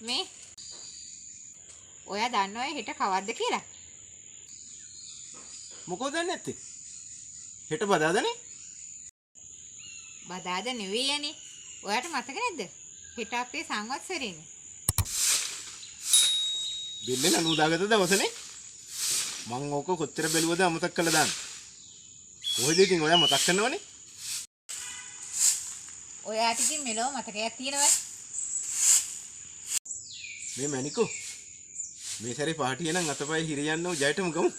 මේ ඔයා දන්නවද හෙට කවද්ද කියලා? මොකද දන්නේ නැත්තේ? හෙට බදාදනේ? බදාද නෙවෙයිනේ. ඔයාට මතක නැද්ද? හෙට අපේ සංවත්සරේනේ. බෙල්ලේ නළු දාගත්ත දවසනේ. මං ඕක කොච්චර බැලුවද අමතක කළා දාන්න. කොහෙද ඉතින් ඔයා මතක් කරනවනේ? ඔයාට ඉතින් මෙලොව මතකයක් තියෙනවද? මේ මැනිකෝ මේ සැරේ පාටිය නම් අතපය හිරියන්නව ජයටම ගමු.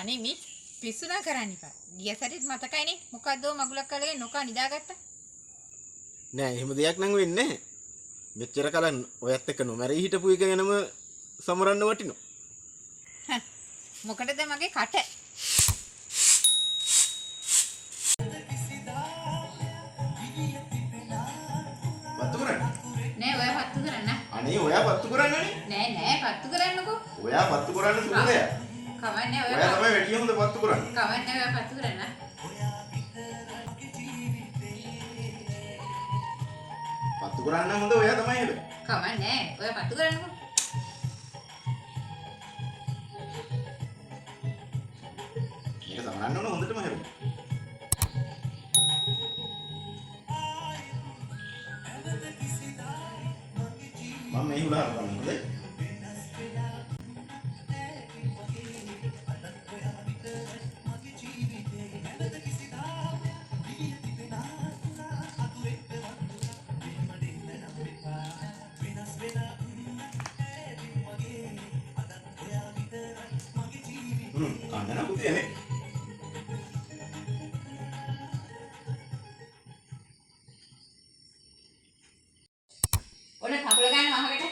අනේ මේ පිස්සුනා කරන්න එපා. ගිය සැරේත් මතකයිනේ. මොකද්ද මගුලක් කලගෙන නොකා නිදාගත්තා. නෑ එහෙම දෙයක් නම් වෙන්නේ නැහැ. මෙච්චර කලන් ඔයත් එක්ක නොමැරී හිටපු එක ගැනම සමරන්න වටිනවා. මොකටද මගේ කට? පත්තු කරන්නේ? නෑ ඔයා පත්තු කරන්න. අනේ ඔයා පත්තු කරන්නනේ. නෑ පත්තු කරන්නකෝ. ඔයා පත්තු කරන්න සුදුද? කවන්නේ ඔයා තමයි වැඩි හොඳ පත්තු කරන්නේ. කවන්නේ ඔයා පත්තු කරන්න. පත්තු කරන්න හොඳ ඔයා තමයි හැබැයි. කවන්නේ ඔයා පත්තු කරන්නකෝ. මේක සමරන්න ඕන හොඳටම හැබැයි. මම මේ උලා කරන්නේ. කන්නන පුතේනේ. ඔන්න කකුල ගන්න වහකට.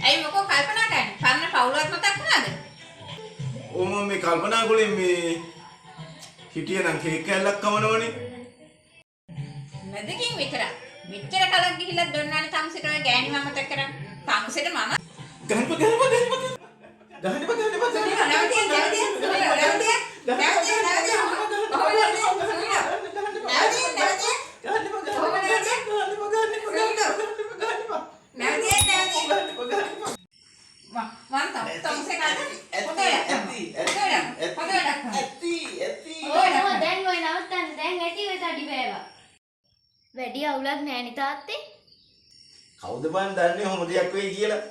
ඇයි මොකෝ කල්පනා කරන්නේ? පරණ පවුලක් මතක් වුණාද? ඕ මම මේ කල්පනා කළේ මේ හිටියනම් කේක් කෑල්ලක් කවනවනේ. නැදකින් විතර. මෙච්චර කලක් ගිහිල්ලා දොන්නානේ තමුසෙට ඔය ගෑණි මම මතක් කරන්. තමුසෙට මම ගහන්න වැඩි අවුලක් නෑනේ තාත්තේ. කවුද බන් දන්නේ කොහොම දෙයක් වෙයි කියලා?